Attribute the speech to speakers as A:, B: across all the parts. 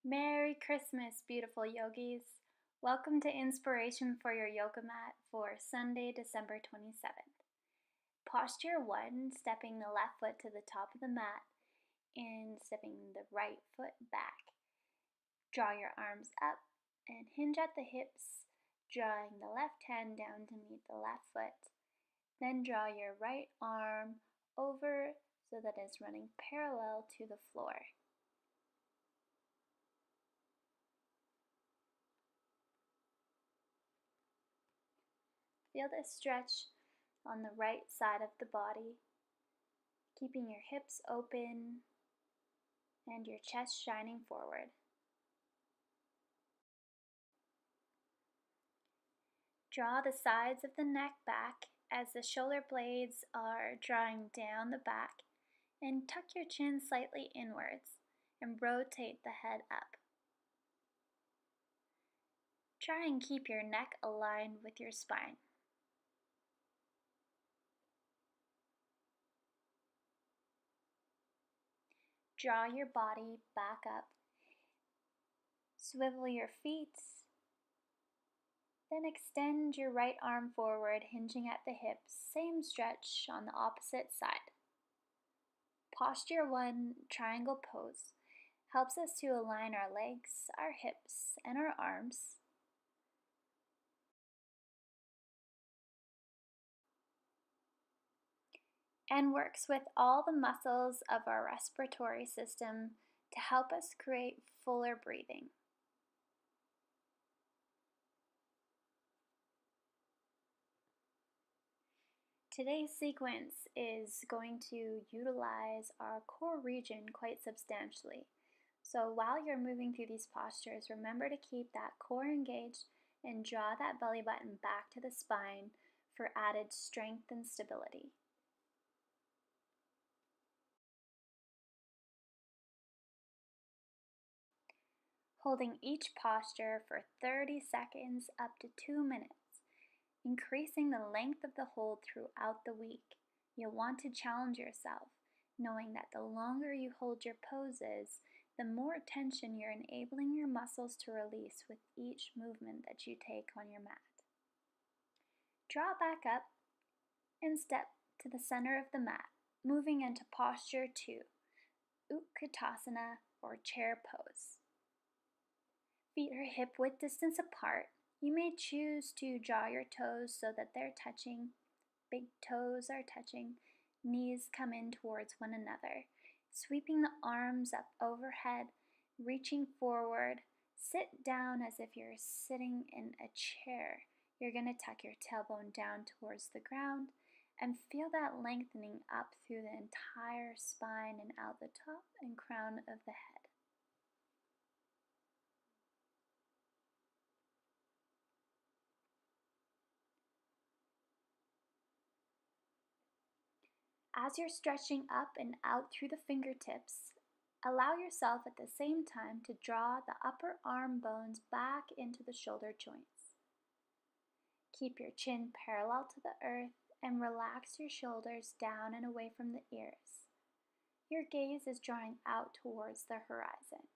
A: Merry Christmas, beautiful yogis. Welcome to Inspiration for Your Yoga Mat for Sunday, December 27th. Posture 1, stepping the left foot to the top of the mat and stepping the right foot back. Draw your arms up and hinge at the hips, drawing the left hand down to meet the left foot. Then draw your right arm over so that it's running parallel to the floor. Feel this stretch on the right side of the body, keeping your hips open and your chest shining forward. Draw the sides of the neck back as the shoulder blades are drawing down the back, and tuck your chin slightly inwards and rotate the head up. Try and keep your neck aligned with your spine. Draw your body back up. Swivel your feet. Then extend your right arm forward, hinging at the hips. Same stretch on the opposite side. Posture 1, triangle pose, helps us to align our legs, our hips, and our arms. And works with all the muscles of our respiratory system to help us create fuller breathing. Today's sequence is going to utilize our core region quite substantially. So while you're moving through these postures, remember to keep that core engaged and draw that belly button back to the spine for added strength and stability. Holding each posture for 30 seconds up to 2 minutes, increasing the length of the hold throughout the week. You'll want to challenge yourself, knowing that the longer you hold your poses, the more tension you're enabling your muscles to release with each movement that you take on your mat. Draw back up and step to the center of the mat, moving into posture 2, Utkatasana or chair pose. Feet are hip width distance apart. You may choose to draw your toes so that they're touching. Big toes are touching. Knees come in towards one another. Sweeping the arms up overhead, reaching forward. Sit down as if you're sitting in a chair. You're going to tuck your tailbone down towards the ground and feel that lengthening up through the entire spine and out the top and crown of the head. As you're stretching up and out through the fingertips, allow yourself at the same time to draw the upper arm bones back into the shoulder joints. Keep your chin parallel to the earth and relax your shoulders down and away from the ears. Your gaze is drawing out towards the horizon.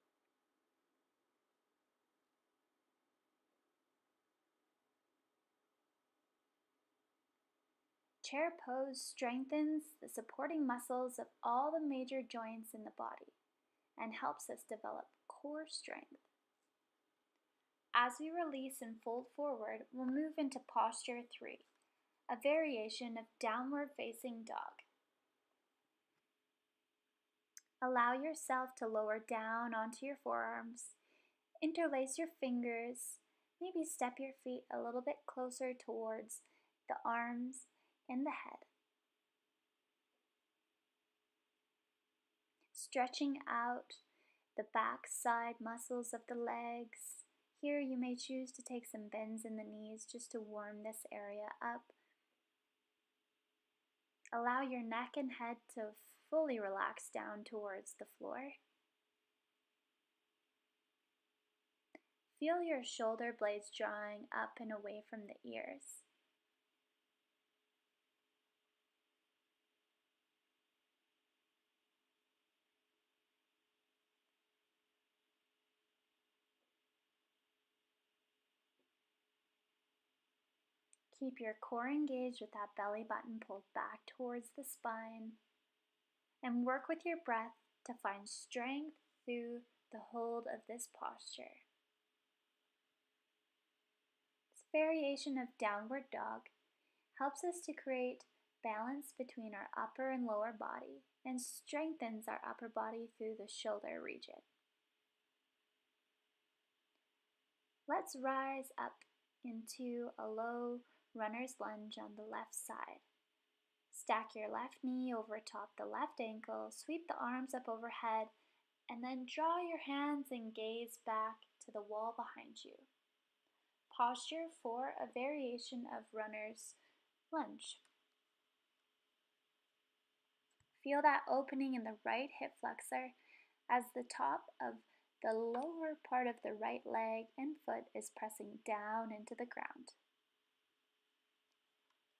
A: Chair pose strengthens the supporting muscles of all the major joints in the body and helps us develop core strength. As we release and fold forward, we'll move into posture 3, a variation of downward facing dog. Allow yourself to lower down onto your forearms, interlace your fingers, maybe step your feet a little bit closer towards the arms and the head. Stretching out the back side muscles of the legs. Here you may choose to take some bends in the knees just to warm this area up. Allow your neck and head to fully relax down towards the floor. Feel your shoulder blades drawing up and away from the ears. Keep your core engaged with that belly button pulled back towards the spine, and work with your breath to find strength through the hold of this posture. This variation of downward dog helps us to create balance between our upper and lower body and strengthens our upper body through the shoulder region. Let's rise up into a low runner's lunge on the left side. Stack your left knee over top the left ankle, sweep the arms up overhead, and then draw your hands and gaze back to the wall behind you. Posture for a variation of runner's lunge. Feel that opening in the right hip flexor as the top of the lower part of the right leg and foot is pressing down into the ground.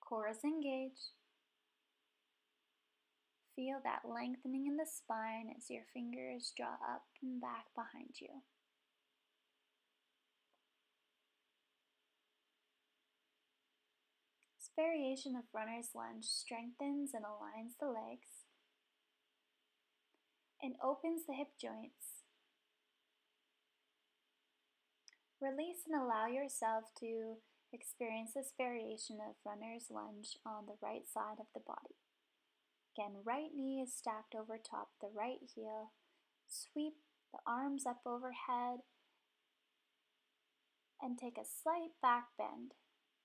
A: Core is engaged. Feel that lengthening in the spine as your fingers draw up and back behind you. This variation of runner's lunge strengthens and aligns the legs and opens the hip joints. Release and allow yourself to experience this variation of runner's lunge on the right side of the body. Again, right knee is stacked over top the right heel. Sweep the arms up overhead and take a slight back bend,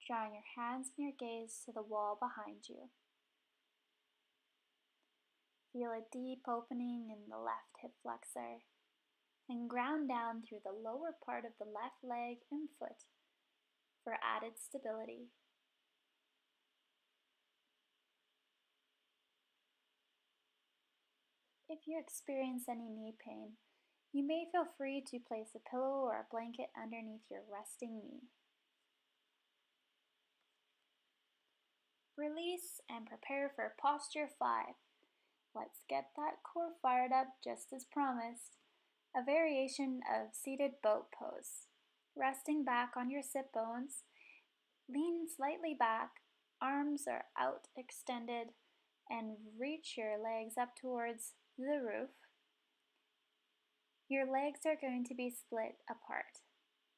A: drawing your hands and your gaze to the wall behind you. Feel a deep opening in the left hip flexor and ground down through the lower part of the left leg and foot for added stability. If you experience any knee pain, you may feel free to place a pillow or a blanket underneath your resting knee. Release and prepare for posture 5. Let's get that core fired up just as promised. A variation of seated boat pose. Resting back on your sit bones, lean slightly back, arms are out extended, and reach your legs up towards the roof. Your legs are going to be split apart.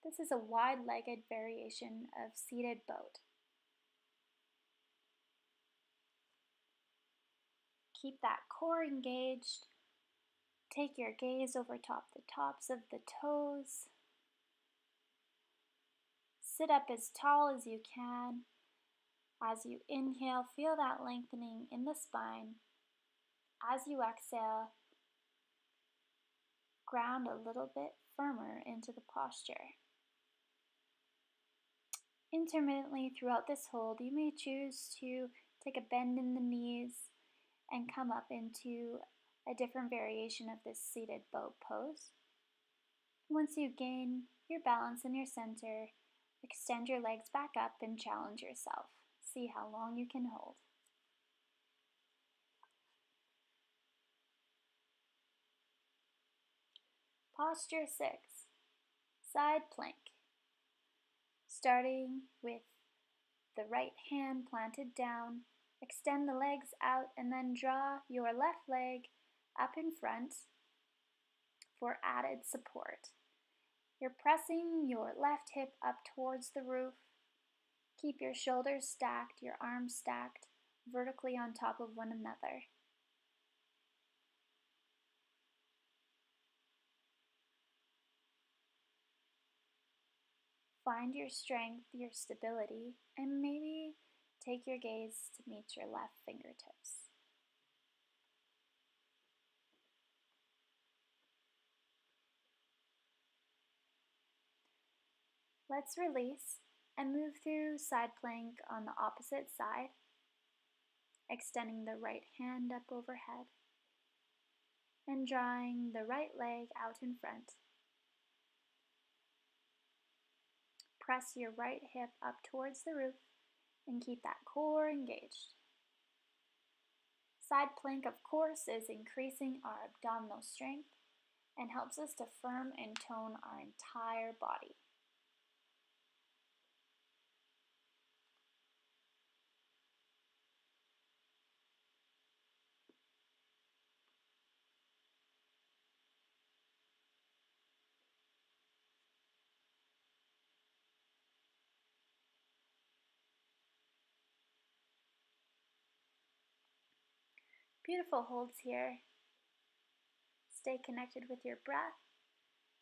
A: This is a wide-legged variation of seated boat. Keep that core engaged. Take your gaze over top the tops of the toes. Sit up as tall as you can. As you inhale, feel that lengthening in the spine. As you exhale, ground a little bit firmer into the posture. Intermittently throughout this hold, you may choose to take a bend in the knees and come up into a different variation of this seated boat pose. Once you gain your balance in your center, extend your legs back up and challenge yourself. See how long you can hold. Posture 6, side plank. Starting with the right hand planted down, extend the legs out and then draw your left leg up in front for added support. You're pressing your left hip up towards the roof. Keep your shoulders stacked, your arms stacked vertically on top of one another. Find your strength, your stability, and maybe take your gaze to meet your left fingertips. Let's release and move through side plank on the opposite side, extending the right hand up overhead and drawing the right leg out in front. Press your right hip up towards the roof and keep that core engaged. Side plank, of course, is increasing our abdominal strength and helps us to firm and tone our entire body. Beautiful holds here. Stay connected with your breath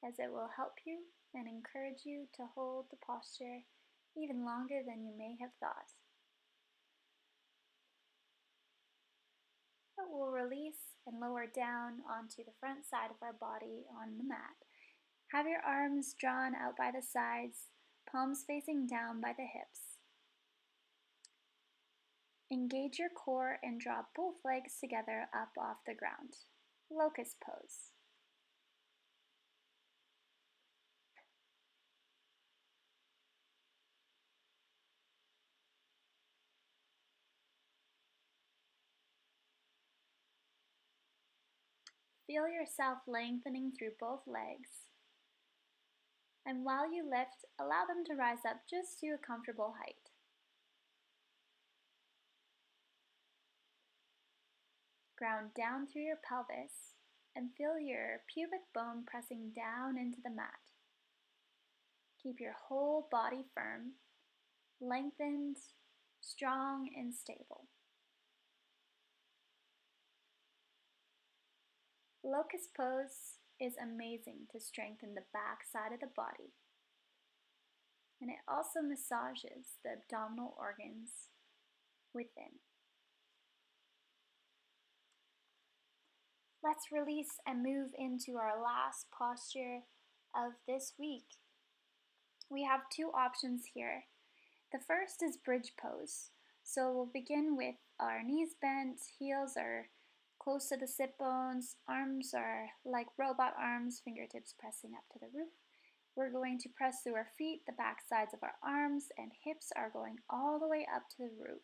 A: as it will help you and encourage you to hold the posture even longer than you may have thought. But we'll release and lower down onto the front side of our body on the mat. Have your arms drawn out by the sides, palms facing down by the hips. Engage your core and draw both legs together up off the ground. Locust pose. Feel yourself lengthening through both legs. And while you lift, allow them to rise up just to a comfortable height. Ground down through your pelvis and feel your pubic bone pressing down into the mat. Keep your whole body firm, lengthened, strong, and stable. Locust pose is amazing to strengthen the back side of the body, and it also massages the abdominal organs within. Let's release and move into our last posture of this week. We have two options here. The first is bridge pose. So we'll begin with our knees bent, heels are close to the sit bones, arms are like robot arms, fingertips pressing up to the roof. We're going to press through our feet, the back sides of our arms, and hips are going all the way up to the roof.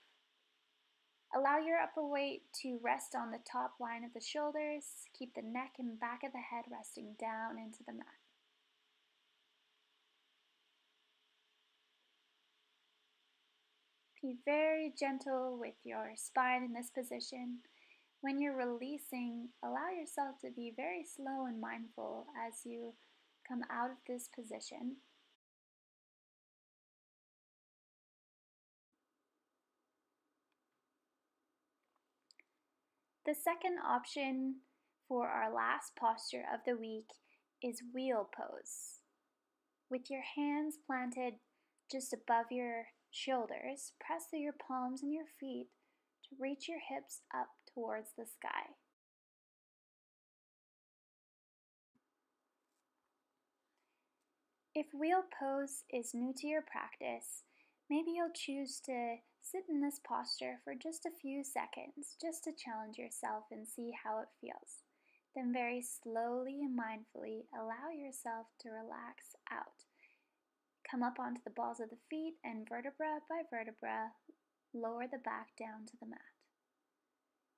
A: Allow your upper weight to rest on the top line of the shoulders. Keep the neck and back of the head resting down into the mat. Be very gentle with your spine in this position. When you're releasing, allow yourself to be very slow and mindful as you come out of this position. The second option for our last posture of the week is wheel pose. With your hands planted just above your shoulders, press through your palms and your feet to reach your hips up towards the sky. If wheel pose is new to your practice, maybe you'll choose to sit in this posture for just a few seconds, just to challenge yourself and see how it feels. Then very slowly and mindfully allow yourself to relax out. Come up onto the balls of the feet and vertebra by vertebra, lower the back down to the mat.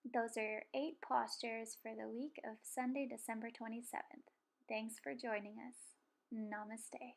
A: Those are your 8 postures for the week of Sunday, December 27th. Thanks for joining us. Namaste.